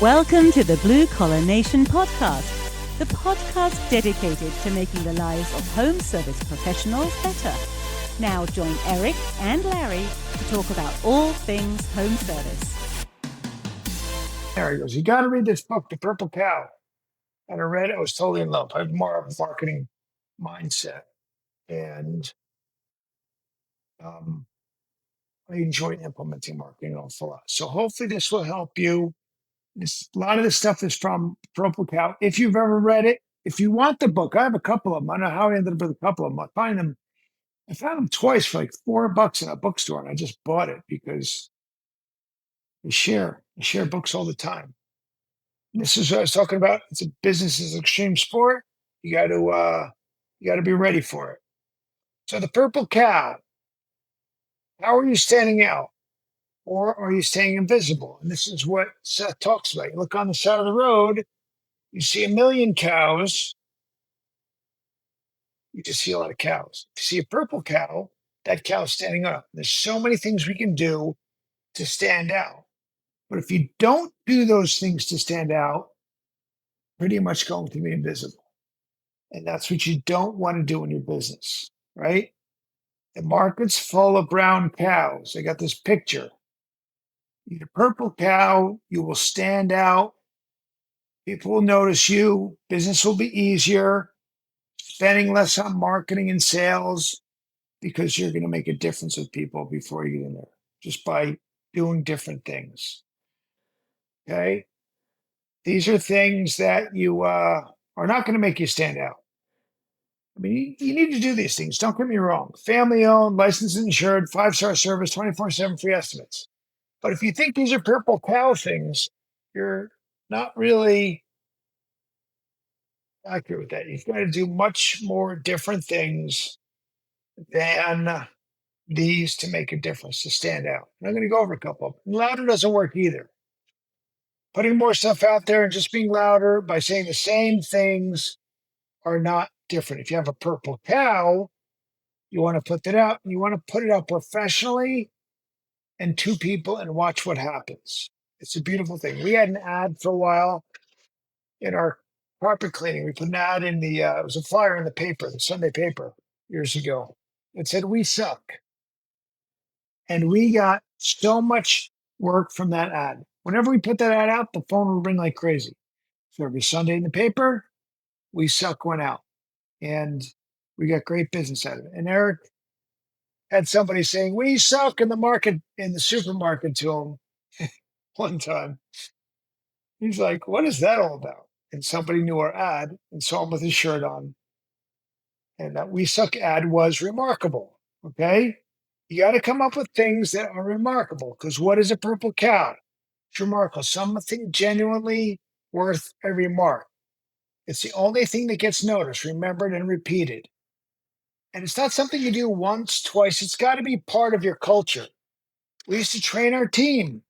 Welcome to the Blue Collar Nation podcast, the podcast dedicated to making the lives of home service professionals better. Now join Eric and Larry to talk about all things home service. There he goes. You got to read this book, The Purple Cow. And I read it. I was totally in love. I have more of a marketing mindset. And I enjoy implementing marketing an awful lot. So hopefully this will help you. A lot of this stuff is from Purple Cow. If you've ever read it, if you want the book, I have a couple of them. I don't know how I ended up with a couple of them. I found them twice for like $4 in a bookstore, and I just bought it because I share books all the time. This is what I was talking about. It's a business is extreme sport. You got to be ready for it. So the Purple Cow. How are you standing out, or are you staying invisible? And this is what Seth talks about. You look on the side of the road, you see a million cows. You just see a lot of cows. If you see a purple cow, that cow's standing up. There's so many things we can do to stand out. But if you don't do those things to stand out, pretty much going to be invisible. And that's what you don't want to do in your business, right? The market's full of brown cows. I got this picture. You get a purple cow, you will stand out. People will notice you. Business will be easier. Spending less on marketing and sales because you're going to make a difference with people before you get in there, just by doing different things. Okay? These are things that you are not going to make you stand out. I mean, you need to do these things. Don't get me wrong. Family owned, licensed and insured, 5-star service, 24/7 free estimates. But if you think these are purple cow things, you're not really accurate with that. You've got to do much more different things than these to make a difference, to stand out. And I'm going to go over a couple of them. Louder doesn't work either. Putting more stuff out there and just being louder by saying the same things are not different. If you have a purple cow, you want to put that out, and you want to put it out professionally and to people and watch what happens. It's a beautiful thing. We had an ad for a while in our carpet cleaning. We put an ad in the, it was a flyer in the paper, the Sunday paper, years ago. It said, "We suck." And we got so much work from that ad. Whenever we put that ad out, the phone would ring like crazy. So every Sunday in the paper, "We suck" went out. And we got great business out of it. And Eric had somebody saying, "We suck" in the market, in the supermarket, to him one time. He's like, "What is that all about?" And somebody knew our ad and saw him with his shirt on. And that "We suck" ad was remarkable. Okay? You got to come up with things that are remarkable, because what is a purple cow? It's remarkable. Something genuinely worth a remark. It's the only thing that gets noticed, remembered, and repeated. And it's not something you do once, twice. It's got to be part of your culture. We used to train our team.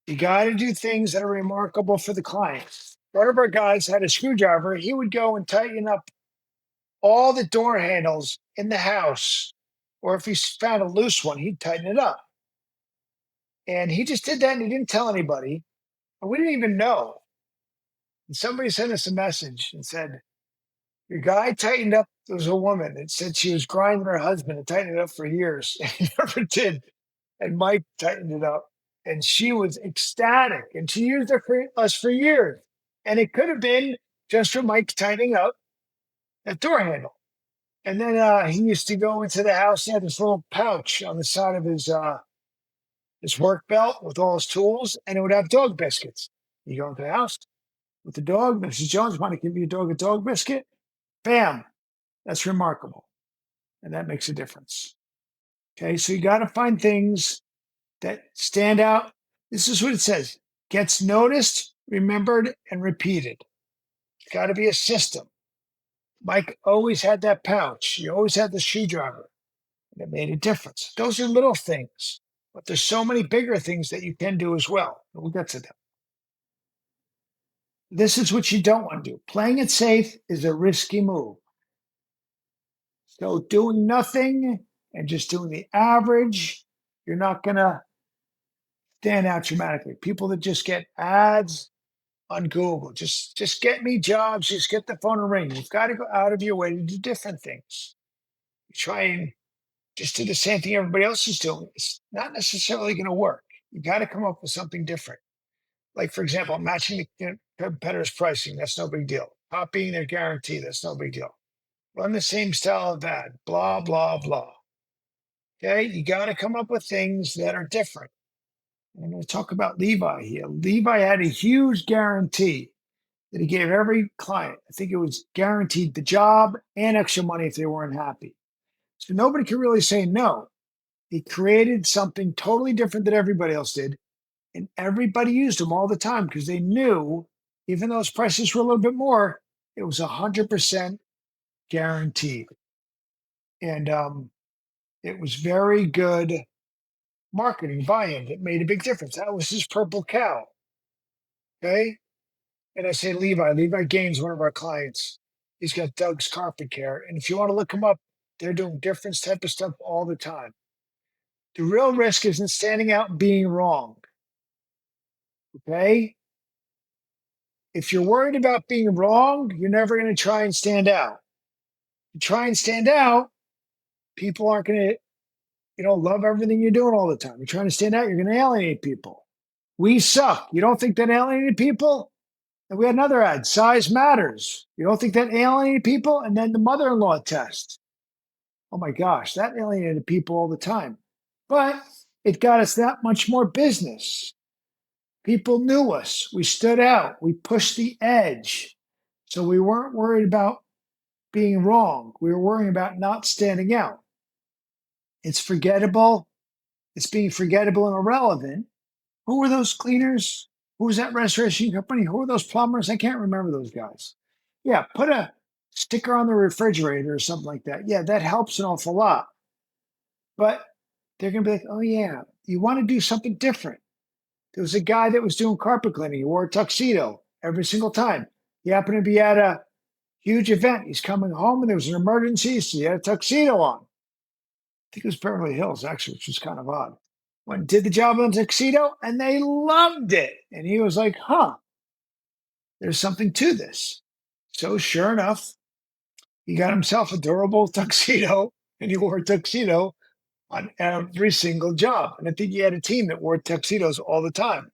You got to do things that are remarkable for the clients. One of our guys had a screwdriver. He would go and tighten up all the door handles in the house. Or if he found a loose one, he'd tighten it up. And he just did that, and he didn't tell anybody. And we didn't even know. And somebody sent us a message and said, "Your guy tightened up." There was a woman that said she was grinding her husband and tightened it up for years. And he never did. And Mike tightened it up. And she was ecstatic. And she used it for us for years. And it could have been just for Mike tightening up that door handle. And then he used to go into the house. He had this little pouch on the side of his work belt with all his tools, and it would have dog biscuits. You go into the house with the dog. "Mrs. Jones, want to give your dog a dog biscuit?" Bam. That's remarkable. And that makes a difference. Okay, so you got to find things that stand out. This is what it says: gets noticed, remembered, and repeated. It's got to be a system. Mike always had that pouch. He always had the screwdriver. And it made a difference. Those are little things, but there's so many bigger things that you can do as well. And we'll get to them. This is what you don't want to do. Playing it safe is a risky move. So doing nothing and just doing the average, you're not going to stand out dramatically. People that just get ads on Google. Just get me jobs. Just get the phone to ring. You've got to go out of your way to do different things. You try and just do the same thing everybody else is doing. It's not necessarily going to work. You got to come up with something different. Like, for example, matching the competitor's pricing. That's no big deal. Copying their guarantee. That's no big deal. Run the same style of ad. Blah, blah, blah. Okay. You got to come up with things that are different. I'm going to talk about Levi here. Levi had a huge guarantee that he gave every client. I think it was guaranteed the job and extra money if they weren't happy. So nobody could really say no. He created something totally different than everybody else did. And everybody used them all the time because they knew, even though his prices were a little bit more, it was 100% guaranteed. And it was very good marketing buy-in. It made a big difference. That was his purple cow. Okay. And I say Levi Gaines, one of our clients. He's got Doug's Carpet Care. And if you want to look him up, they're doing different type of stuff all the time. The real risk isn't standing out and being wrong. Okay? If you're worried about being wrong, you're never going to try and stand out. You try and stand out, people aren't going to, love everything you're doing all the time. You're trying to stand out, you're going to alienate people. We suck. You don't think that alienated people? And we had another ad, size matters. You don't think that alienated people? And then the mother-in-law test. Oh my gosh, that alienated people all the time. But it got us that much more business. People knew us. We stood out. We pushed the edge. So we weren't worried about being wrong. We were worrying about not standing out. It's forgettable. It's being forgettable and irrelevant. Who were those cleaners? Who was that restoration company? Who were those plumbers? I can't remember those guys. Yeah, put a sticker on the refrigerator or something like that. Yeah, that helps an awful lot. But they're going to be like, oh, yeah, you want to do something different. There was a guy that was doing carpet cleaning. He wore a tuxedo every single time. He happened to be at a huge event. He's coming home and there was an emergency, so he had a tuxedo on. I think it was Beverly Hills, actually, which was kind of odd. Went and did the job in the tuxedo and they loved it. And he was like, there's something to this. So sure enough, he got himself a durable tuxedo and he wore a tuxedo on every single job. And I think he had a team that wore tuxedos all the time.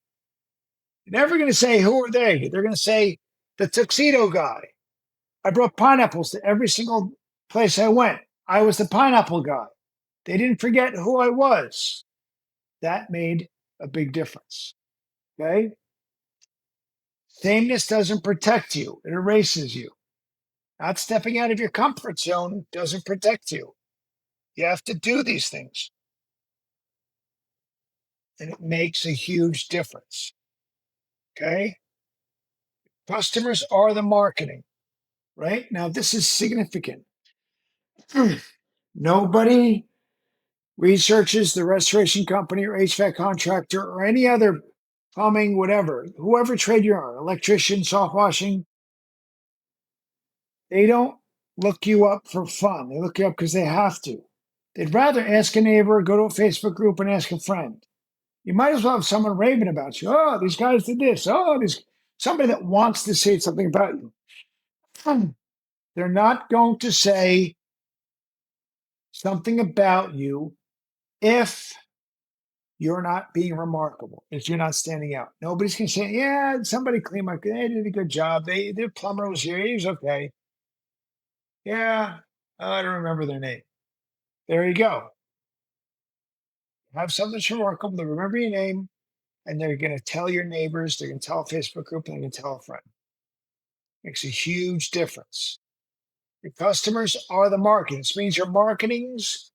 You're never going to say, who are they? They're going to say, the tuxedo guy. I brought pineapples to every single place I went. I was the pineapple guy. They didn't forget who I was. That made a big difference. Okay? Sameness doesn't protect you. It erases you. Not stepping out of your comfort zone doesn't protect you. You have to do these things. And it makes a huge difference. Okay? Customers are the marketing, right? Now, this is significant. Nobody researches the restoration company or HVAC contractor or any other plumbing, whatever, whoever trade you're on, electrician, soft washing. They don't look you up for fun. They look you up because they have to. They'd rather ask a neighbor, go to a Facebook group and ask a friend. You might as well have someone raving about you. Oh, these guys did this. Oh, somebody that wants to say something about you. They're not going to say something about you if you're not being remarkable, if you're not standing out. Nobody's going to say, yeah, somebody cleaned they did a good job. Their plumber was here. He was okay. Yeah, I don't remember their name. There you go. Have something that's remarkable. They remember your name, and they're going to tell your neighbors. They're going to tell a Facebook group, and they're going to tell a friend. Makes a huge difference. Your customers are the market. This means your marketing's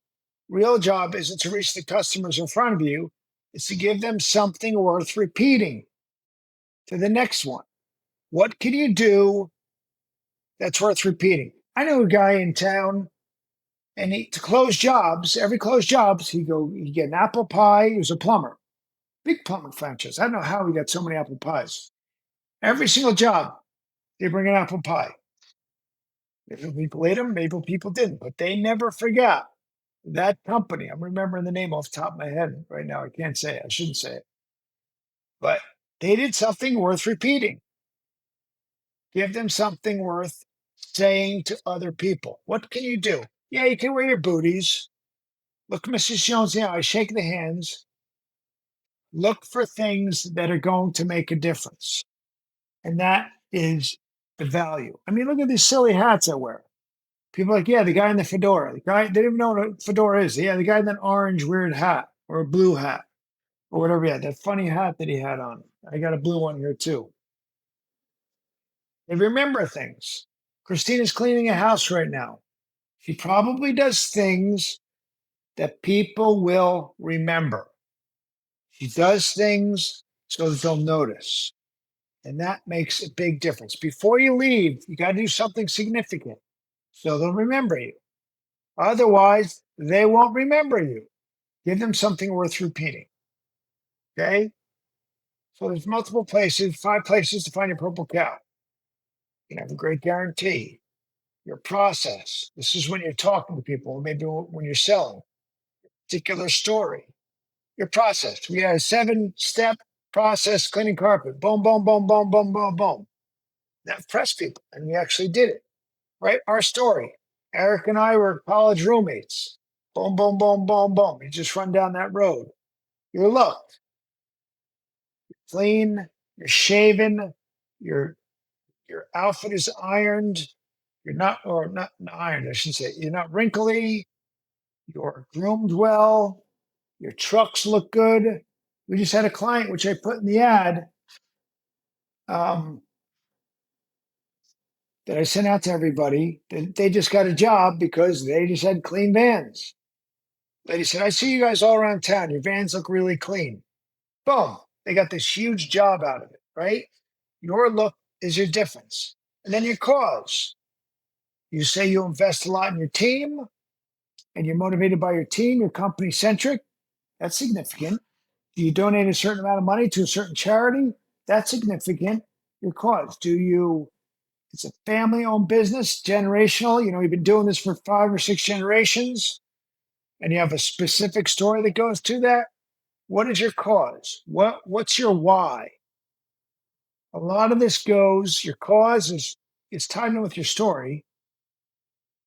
real job isn't to reach the customers in front of you. It's to give them something worth repeating to the next one. What can you do that's worth repeating? I know a guy in town, and to close jobs, every closed jobs, he'd get an apple pie. He was a plumber, big plumbing franchise. I don't know how he got so many apple pies. Every single job, they bring an apple pie. Maybe people ate them, maybe people didn't, but they never forgot that company. I'm remembering the name off the top of my head right now. I can't say it. I shouldn't say it. But they did something worth repeating. Give them something worth saying to other people. What can you do? Yeah, you can wear your booties. Look Mrs. Jones in the eye, shake the hands. Look for things that are going to make a difference. And that is the value. I mean, look at these silly hats I wear. People are like, yeah, the guy in the fedora. The guy, they didn't even know what a fedora is. Yeah, the guy in that orange weird hat or a blue hat or whatever he had, that funny hat that he had on. I got a blue one here too. They remember things. Christina's cleaning a house right now. She probably does things that people will remember. She does things so that they'll notice. And that makes a big difference. Before you leave, you got to do something significant so they'll remember you. Otherwise, they won't remember you. Give them something worth repeating. Okay? So there's multiple places, 5 places to find your purple cow. You can have a great guarantee. Your process. This is when you're talking to people, maybe when you're selling. Particular story. Your process. We had a 7-step process cleaning carpet. Boom, boom, boom, boom, boom, boom, boom. That impressed people, and we actually did it. Right? Our story. Eric and I were college roommates. Boom, boom, boom, boom, boom. You just run down that road. You're looked. You're clean. You're shaven. Your outfit is ironed. You're not, or not ironed, I should say. You're not wrinkly. You're groomed well. Your trucks look good. We just had a client, which I put in the ad, that I sent out to everybody. They just got a job because they just had clean vans. Lady said, I see you guys all around town. Your vans look really clean. Boom. They got this huge job out of it, right? Your look is your difference. And then your cause. You say you invest a lot in your team and you're motivated by your team, you're company centric. That's significant. Do you donate a certain amount of money to a certain charity? That's significant. Your cause. It's a family owned business, generational. You've been doing this for 5 or 6 generations and you have a specific story that goes to that. What is your cause? What's your why? A lot of this your cause is tied in with your story,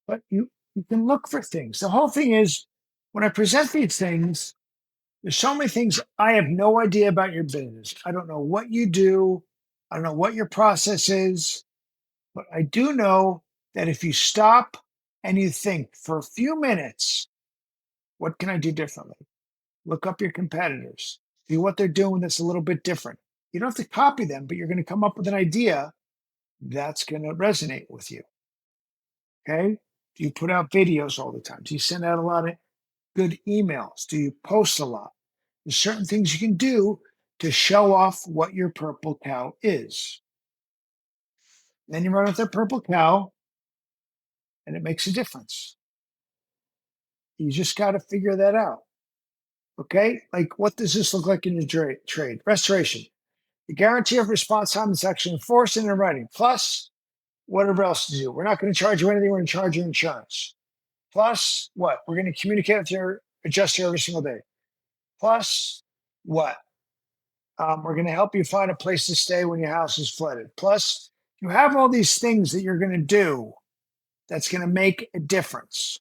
but you can look for things. The whole thing is when I present these things, there's so many things I have no idea about your business. I don't know what you do. I don't know what your process is, but I do know that if you stop and you think for a few minutes, what can I do differently? Look up your competitors, see what they're doing that's a little bit different. You don't have to copy them, but you're going to come up with an idea that's going to resonate with you. Okay. Do you put out videos all the time? Do you send out a lot of good emails? Do you post a lot? There's certain things you can do to show off what your purple cow is. And then you run with that purple cow and it makes a difference. You just got to figure that out. Okay. Like, what does this look like in your trade? Restoration. The guarantee of response time is actually enforced in writing. Plus, whatever else to do. We're not going to charge you anything. We're going to charge you insurance. Plus, what? We're going to communicate with your adjuster every single day. Plus, what? We're going to help you find a place to stay when your house is flooded. Plus, you have all these things that you're going to do that's going to make a difference.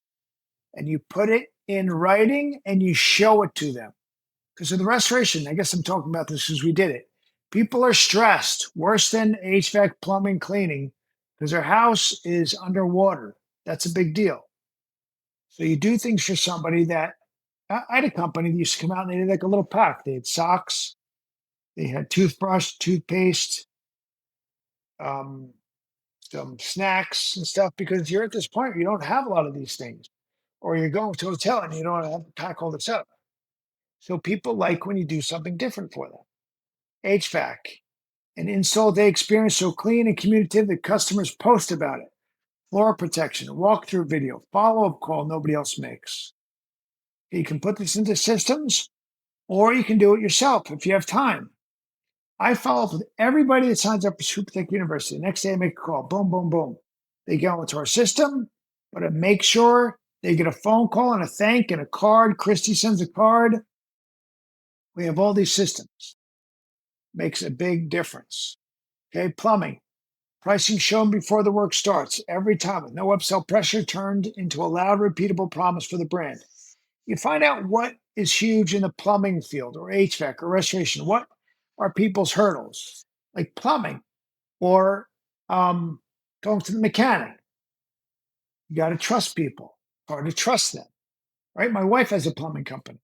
And you put it in writing and you show it to them. Because of the restoration, I guess I'm talking about this because we did it. People are stressed, worse than HVAC, plumbing, cleaning, because their house is underwater. That's a big deal. So you do things for somebody that I had a company that used to come out and they did like a little pack. They had socks, they had toothbrush, toothpaste, some snacks and stuff because you're at this point where you don't have a lot of these things, or you're going to a hotel and you don't have to pack all this up. So people like when you do something different for them. HVAC, an install day experience so clean and communicative that customers post about it. Floor protection, walkthrough video, follow-up call nobody else makes. You can put this into systems, or you can do it yourself if you have time. I follow up with everybody that signs up for SuperTech University. The next day I make a call, boom, boom, boom. They go into our system, but I make sure they get a phone call and a thank and a card. Christy sends a card. We have all these systems. Makes a big difference. Okay, plumbing. Pricing shown before the work starts every time with no upsell pressure turned into a loud, repeatable promise for the brand. You find out what is huge in the plumbing field or HVAC or restoration. What are people's hurdles? Like plumbing or going to the mechanic. You got to trust people. Hard to trust them, right? My wife has a plumbing company.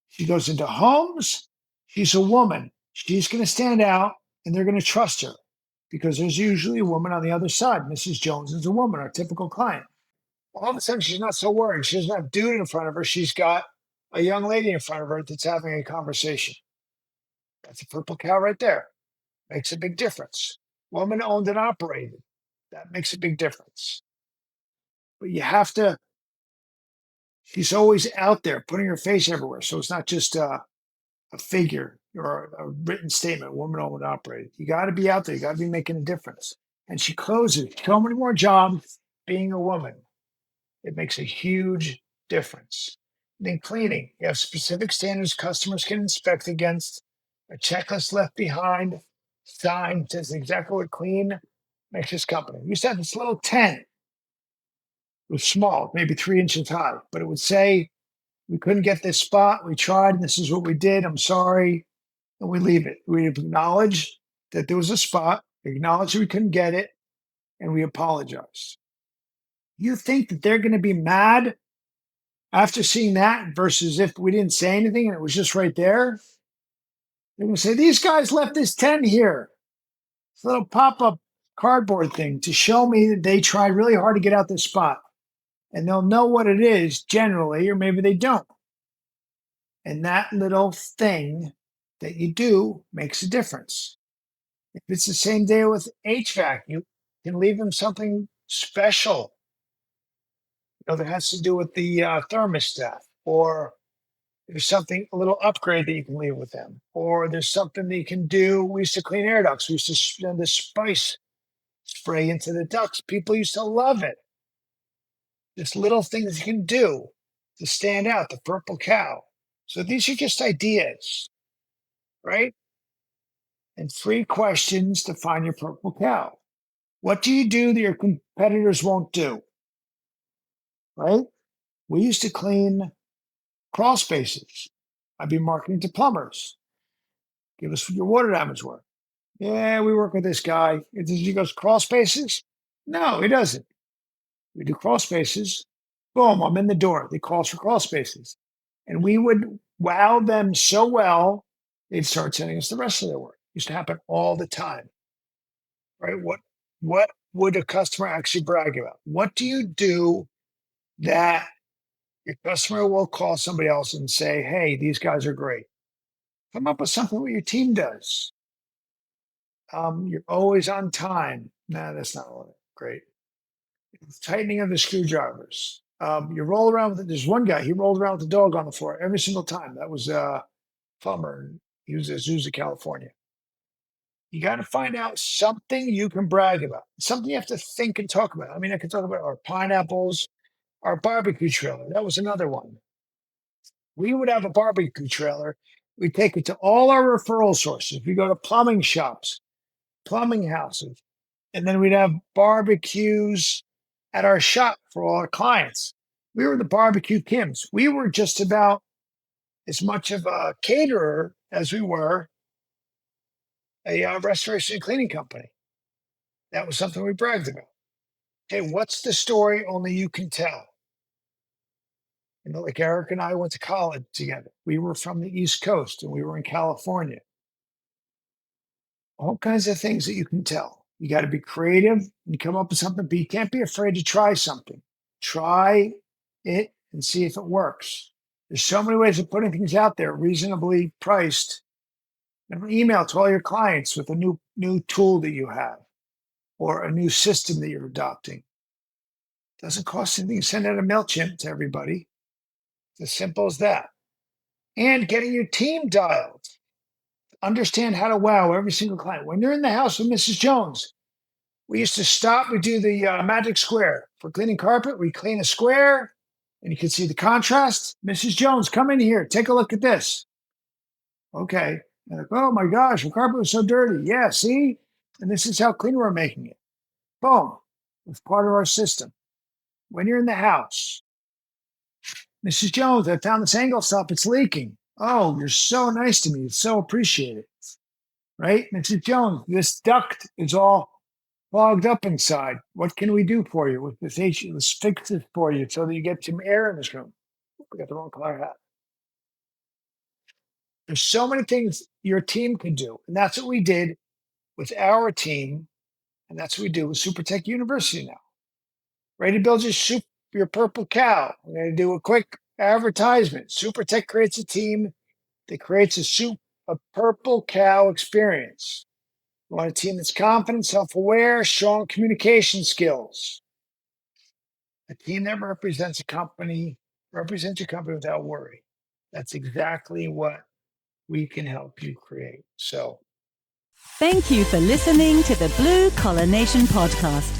She goes into homes. She's a woman. She's going to stand out and they're going to trust her because there's usually a woman on the other side. Mrs. Jones is a woman, our typical client. All of a sudden, she's not so worried. She doesn't have dude in front of her. She's got a young lady in front of her that's having a conversation. That's a purple cow right there. Makes a big difference. Woman owned and operated. That makes a big difference. But you have to, she's always out there putting her face everywhere. So it's not just a figure or a written statement, woman owned and operated. You got to be out there. You got to be making a difference. And she closes so many more jobs being a woman. It makes a huge difference. Then cleaning, you have specific standards customers can inspect against, a checklist left behind, sign says exactly what clean makes this company. We used to have this little tent. It was small, maybe 3 inches high, but it would say, we couldn't get this spot. We tried, and this is what we did. I'm sorry. And we leave it. We acknowledge that there was a spot, acknowledge we couldn't get it, and we apologize. You think that they're going to be mad after seeing that versus if we didn't say anything and it was just right there? They're going to say, these guys left this tent here. This little pop-up cardboard thing to show me that they tried really hard to get out this spot. And they'll know what it is generally, or maybe they don't. And that little thing that you do makes a difference. If it's the same day with HVAC, you can leave them something special, that has to do with the thermostat, or there's something, a little upgrade that you can leave with them, or there's something that you can do. We used to clean air ducts. We used to send the spice spray into the ducts. People used to love it. There's little things you can do to stand out, the purple cow. So these are just ideas, right? And 3 questions to find your purple cow. What do you do that your competitors won't do? Right? We used to clean crawl spaces. I'd be marketing to plumbers. Give us your water damage work. Yeah, we work with this guy. He goes, crawl spaces? No, he doesn't. We do crawl spaces. Boom, I'm in the door. They call us for crawl spaces. And we would wow them so well, they'd start sending us the rest of their work. It used to happen all the time. Right? What would a customer actually brag about? What do you do that your customer will call somebody else and say, hey, these guys are great? Come up with something what your team does. You're always on time. Nah, that's not all that great. Tightening of the screwdrivers. You roll around with there's one guy, he rolled around with the dog on the floor every single time. That was plumber. He was in Azusa, California. You got to find out something you can brag about, something you have to think and talk about. I mean, I could talk about our pineapples, our barbecue trailer. That was another one. We would have a barbecue trailer. We'd take it to all our referral sources. We go to plumbing shops, plumbing houses, and then we'd have barbecues at our shop for all our clients. We were the barbecue Kims. We were just about as much of a caterer as we were a restoration and cleaning company. That was something we bragged about. Hey, what's the story only you can tell? Like Eric and I went to college together. We were from the East Coast and we were in California. All kinds of things that you can tell. You got to be creative and come up with something, but you can't be afraid to try something. Try it and see if it works. There's so many ways of putting things out there, reasonably priced. And email to all your clients with a new tool that you have or a new system that you're adopting. It doesn't cost anything to send out a MailChimp to everybody. It's as simple as that. And getting your team dialed. Understand how to wow every single client. When you're in the house with Mrs. Jones, we used to stop. We do the magic square. For cleaning carpet, we clean a square, and you can see the contrast. Mrs. Jones, come in here. Take a look at this. Okay. Like, oh my gosh, the carpet was so dirty. Yeah, see? And this is how clean we're making it. Boom. It's part of our system. When you're in the house, Mrs. Jones, I found this angle stop. It's leaking. Oh, you're so nice to me. It's so appreciated. Right? Mrs. Jones, this duct is all clogged up inside. What can we do for you with this HVAC? Let's fix it for you so that you get some air in this room. We got the wrong color hat. There's so many things your team can do. And that's what we did with our team. And that's what we do with SuperTech University now. Ready to build your purple cow? We're going to do a quick advertisement. SuperTech creates a team that creates a purple cow experience. You want a team that's confident, self-aware, strong communication skills. A team that represents your company without worry. That's exactly what we can help you create. So Thank you for listening to the Blue Collar Nation podcast.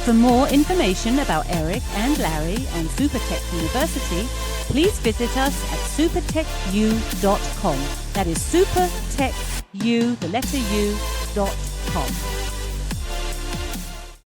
For more information about Eric and Larry and SuperTech University, please visit us at supertechu.com. That is supertechu, the letter U.com.